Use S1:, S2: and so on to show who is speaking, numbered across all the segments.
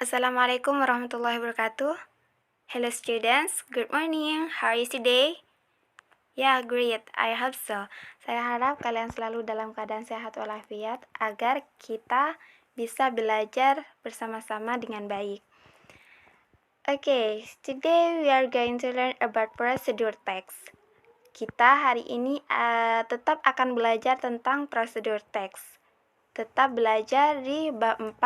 S1: Assalamualaikum warahmatullahi wabarakatuh. Hello students, good morning. How are you today? Yeah, great. I hope so. Saya harap kalian selalu dalam keadaan sehat walafiat agar kita bisa belajar bersama-sama dengan baik. Okay, today we are going to learn about procedure text. Kita hari ini tetap akan belajar tentang procedure text. Tetap belajar di bab 4,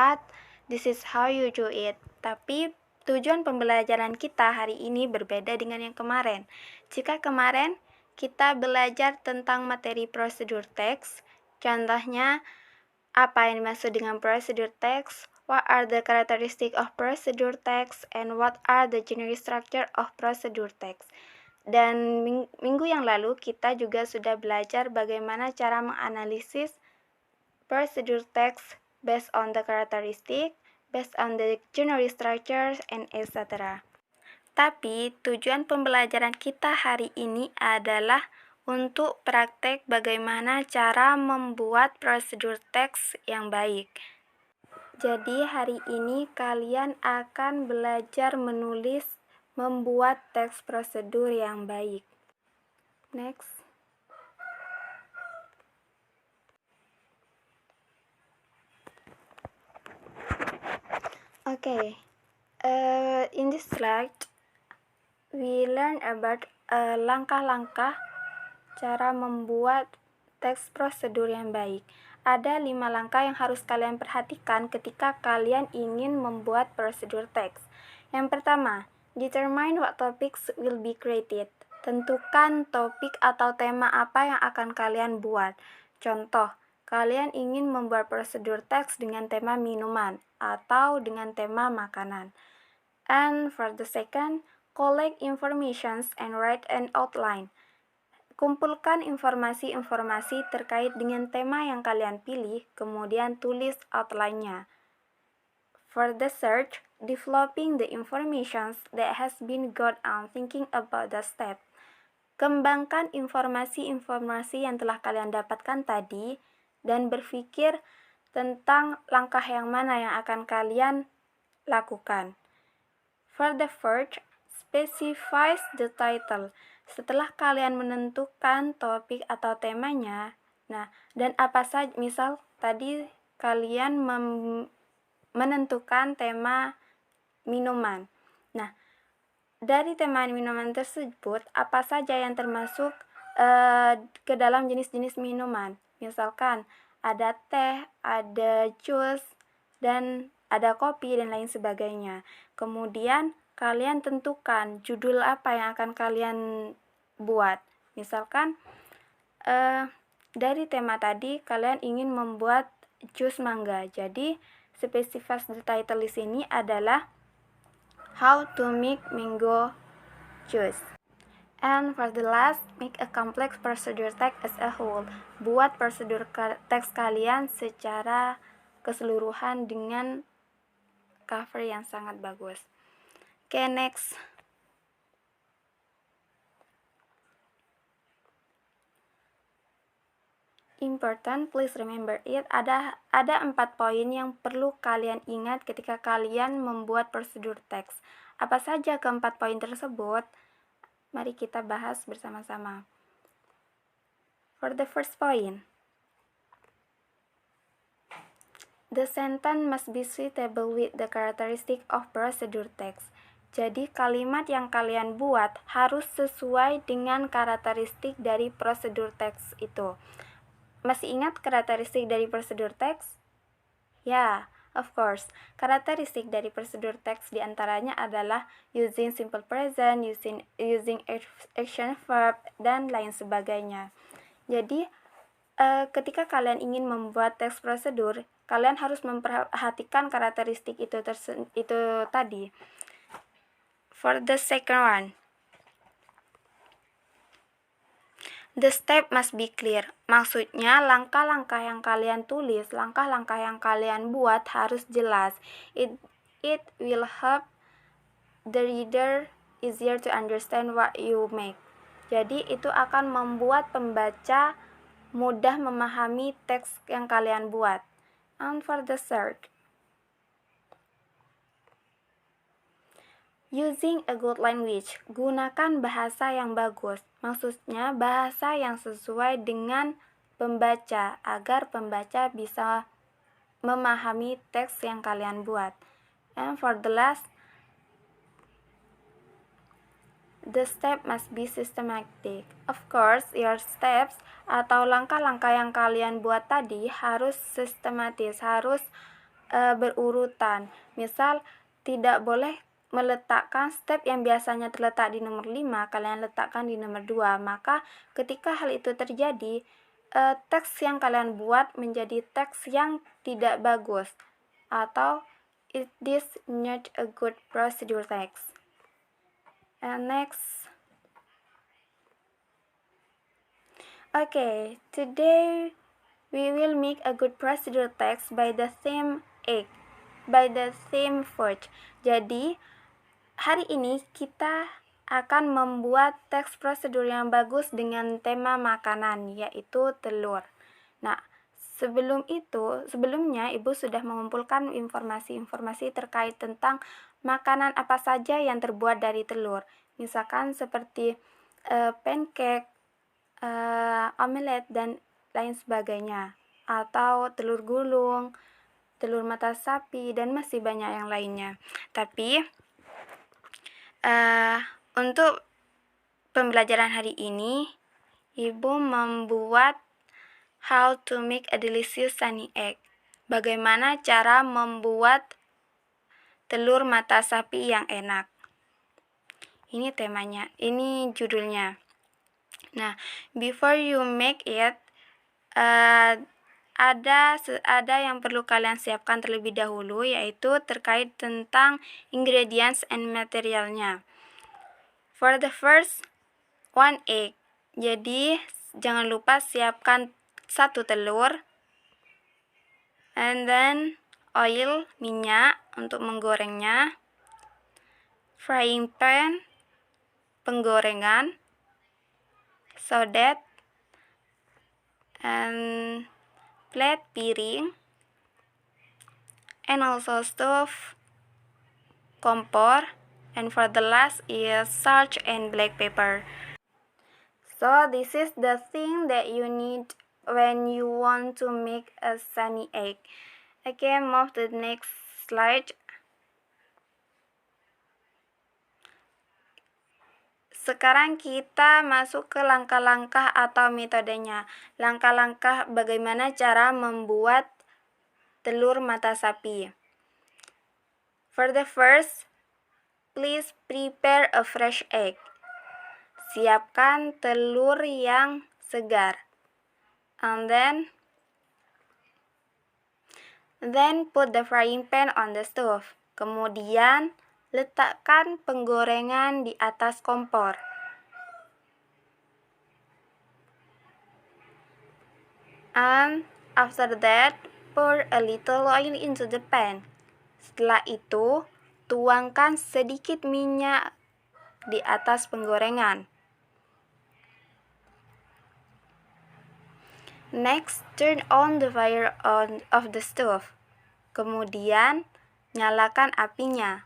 S1: this is how you do it. Tapi tujuan pembelajaran kita hari ini berbeda dengan yang kemarin. Jika kemarin kita belajar tentang materi procedure text, contohnya apa yang dimaksud dengan procedure text, what are the characteristics of procedure text, and what are the general structure of procedure text. Dan minggu yang lalu kita juga sudah belajar bagaimana cara menganalisis procedure text based on the characteristic, based on the general structures, and etc. Tapi tujuan pembelajaran kita hari ini adalah untuk praktek bagaimana cara membuat prosedur teks yang baik. Jadi hari ini kalian akan belajar menulis membuat teks prosedur yang baik. Next. Okay. In this slide, we learn about langkah-langkah cara membuat teks prosedur yang baik. Ada 5 langkah yang harus kalian perhatikan ketika kalian ingin membuat prosedur teks. Yang pertama, determine what topics will be created. Tentukan topik atau tema apa yang akan kalian buat. Contoh, kalian ingin membuat prosedur teks dengan tema minuman atau dengan tema makanan. And for the second, collect informations and write an outline. Kumpulkan informasi-informasi terkait dengan tema yang kalian pilih, kemudian tulis outline-nya. For the search, developing the informations that has been got on thinking about the step. Kembangkan informasi-informasi yang telah kalian dapatkan tadi dan berpikir tentang langkah yang mana yang akan kalian lakukan. For the fourth, specify the title. Setelah kalian menentukan topik atau temanya, dan apa saja, misal tadi kalian menentukan tema minuman. Nah, dari tema minuman tersebut, apa saja yang termasuk ke dalam jenis-jenis minuman. Misalkan ada teh, ada jus, dan ada kopi, dan lain sebagainya. Kemudian kalian tentukan judul apa yang akan kalian buat. Misalkan dari tema tadi kalian ingin membuat jus mangga. Jadi spesifikasi the title di sini adalah How to make mango juice. And for the last, make a complex procedure text as a whole. Buat prosedur teks kalian secara keseluruhan dengan cover yang sangat bagus. Okay, next. Important, please remember it. Ada 4 poin yang perlu kalian ingat ketika kalian membuat prosedur teks. Apa saja ke-4 poin tersebut? Mari kita bahas bersama-sama. For the first point, the sentence must be suitable with the characteristic of procedure text. Jadi kalimat yang kalian buat harus sesuai dengan karakteristik dari prosedur teks itu. Masih ingat karakteristik dari prosedur teks? Ya, of course. Karakteristik dari prosedur teks diantaranya adalah using simple present, using action verb, dan lain sebagainya. Jadi, ketika kalian ingin membuat teks prosedur, kalian harus memperhatikan karakteristik itu tadi. For the second one, the step must be clear. Maksudnya, langkah-langkah yang kalian tulis, langkah-langkah yang kalian buat harus jelas. It will help the reader easier to understand what you make. Jadi, itu akan membuat pembaca mudah memahami teks yang kalian buat. And for the third, Using a good language, gunakan bahasa yang bagus. Maksudnya bahasa yang sesuai dengan pembaca agar pembaca bisa memahami teks yang kalian buat. And for the last, the step must be systematic. Of course, your steps atau langkah-langkah yang kalian buat tadi harus sistematis, harus berurutan. Misal, tidak boleh meletakkan step yang biasanya terletak di nomor 5, kalian letakkan di nomor 2. Maka ketika hal itu terjadi, teks yang kalian buat menjadi teks yang tidak bagus, atau it is not a good procedure text. And next, okay, today we will make a good procedure text by the theme egg, by the theme food. Jadi hari ini kita akan membuat teks prosedur yang bagus dengan tema makanan, yaitu telur. Nah, sebelumnya Ibu sudah mengumpulkan informasi-informasi terkait tentang makanan apa saja yang terbuat dari telur. Misalkan seperti pancake, omelet, dan lain sebagainya. Atau telur gulung, telur mata sapi, dan masih banyak yang lainnya. Tapi untuk pembelajaran hari ini, Ibu membuat how to make a delicious sunny egg. Bagaimana cara membuat telur mata sapi yang enak. Ini temanya, ini judulnya. Nah, before you make it, ada yang perlu kalian siapkan terlebih dahulu, yaitu terkait tentang ingredients and materialnya. For the first, 1 egg. Jadi jangan lupa siapkan 1 telur. And then oil, minyak untuk menggorengnya. Frying pan, penggorengan. Sodet, and plate, piring, and also stove, kompor, and for the last is salt and black pepper. So this is the thing that you need when you want to make a sunny egg. Okay, move to the next slide. Sekarang kita masuk ke langkah-langkah atau metodenya. Langkah-langkah bagaimana cara membuat telur mata sapi. For the first, please prepare a fresh egg. Siapkan telur yang segar. And then put the frying pan on the stove. Kemudian letakkan penggorengan di atas kompor. And after that, pour a little oil into the pan. Setelah itu, tuangkan sedikit minyak di atas penggorengan. Next, turn on the fire of the stove. Kemudian, nyalakan apinya.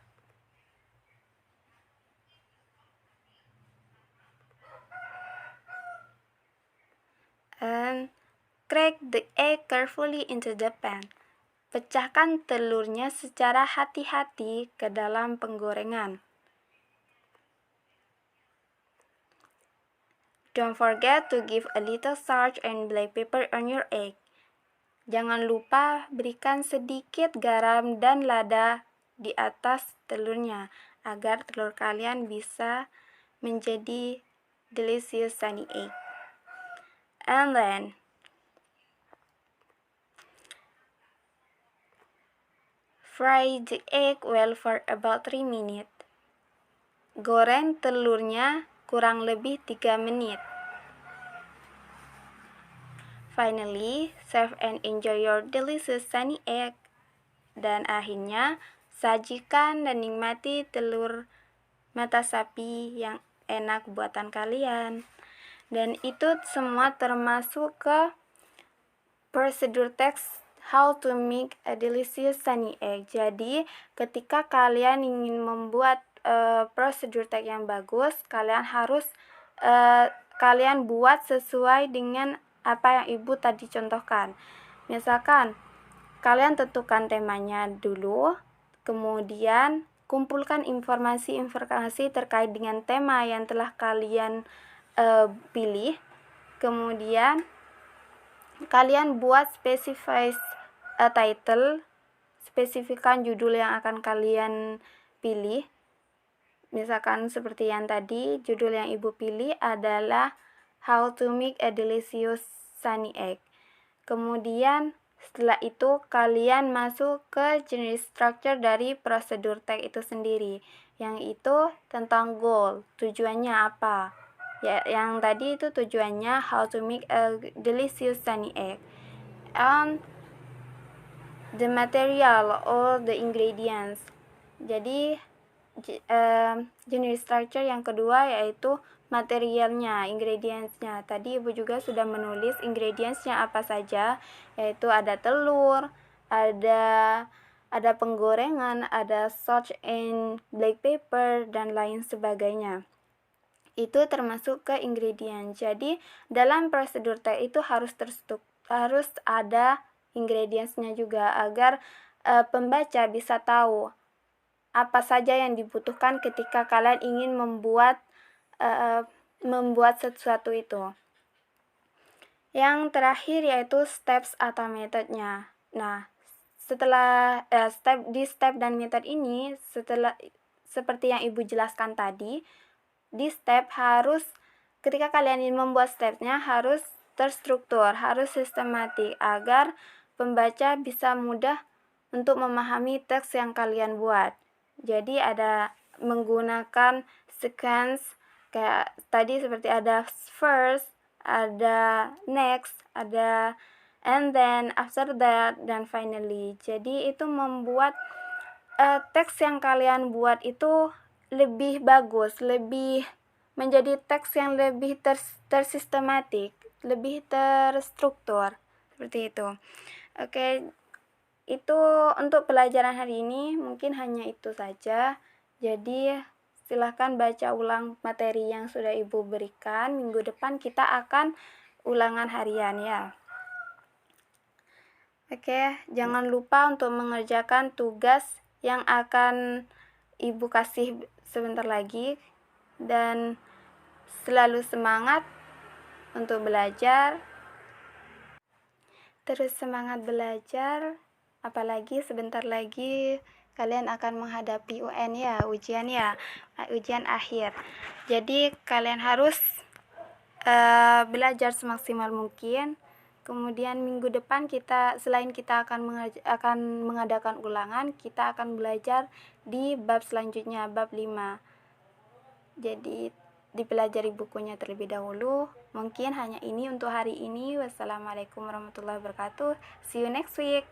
S1: And crack the egg carefully into the pan. Pecahkan telurnya secara hati-hati ke dalam penggorengan. Don't forget to give a little salt and black pepper on your egg. Jangan lupa berikan sedikit garam dan lada di atas telurnya agar telur kalian bisa menjadi delicious sunny egg. And then fry the egg well for about 3 minutes. Goreng telurnya kurang lebih 3 menit. Finally, serve and enjoy your delicious sunny egg. Dan akhirnya, sajikan dan nikmati telur mata sapi yang enak buatan kalian. Dan itu semua termasuk ke procedure text how to make a delicious sunny egg. Jadi, ketika kalian ingin membuat prosedur teks yang bagus, kalian harus kalian buat sesuai dengan apa yang ibu tadi contohkan. Misalkan kalian tentukan temanya dulu, kemudian kumpulkan informasi-informasi terkait dengan tema yang telah kalian pilih. Kemudian kalian buat title, spesifikkan judul yang akan kalian pilih. Misalkan seperti yang tadi, judul yang ibu pilih adalah How to make a delicious sunny egg. Kemudian setelah itu kalian masuk ke jenis structure dari prosedur teks itu sendiri, yang itu tentang goal, tujuannya apa. Ya, yang tadi itu tujuannya how to make a delicious sunny egg, and the material or the ingredients. Jadi jenis structure yang kedua yaitu materialnya, ingredientsnya. Tadi ibu juga sudah menulis ingredientsnya apa saja, yaitu ada telur, ada penggorengan, ada salt and black pepper, dan lain sebagainya. Itu termasuk ke ingredient. Jadi dalam prosedur teh itu harus ada ingredientsnya juga agar pembaca bisa tahu apa saja yang dibutuhkan ketika kalian ingin membuat sesuatu itu. Yang terakhir yaitu steps atau metodenya. Nah, setelah step dan metode ini, seperti yang ibu jelaskan tadi, di step harus, ketika kalian ingin membuat stepnya harus terstruktur, harus sistematik agar pembaca bisa mudah untuk memahami teks yang kalian buat. Jadi ada menggunakan sequence kayak tadi, seperti ada first, ada next, ada and then, after that, dan finally. Jadi itu membuat teks yang kalian buat itu lebih bagus, lebih menjadi teks yang lebih tersistematik, lebih terstruktur, seperti itu. Oke, itu untuk pelajaran hari ini mungkin hanya itu saja. Jadi silahkan baca ulang materi yang sudah ibu berikan. Minggu depan kita akan ulangan harian ya. Oke, jangan lupa untuk mengerjakan tugas yang akan ibu kasih sebentar lagi, dan selalu semangat untuk belajar. Terus semangat belajar, apalagi sebentar lagi kalian akan menghadapi UN ya, ujian akhir. Jadi kalian harus belajar semaksimal mungkin. Kemudian minggu depan selain kita akan mengadakan ulangan, kita akan belajar di bab selanjutnya, bab 5. Jadi dipelajari bukunya terlebih dahulu. Mungkin hanya ini untuk hari ini. Wassalamualaikum warahmatullahi wabarakatuh. See you next week.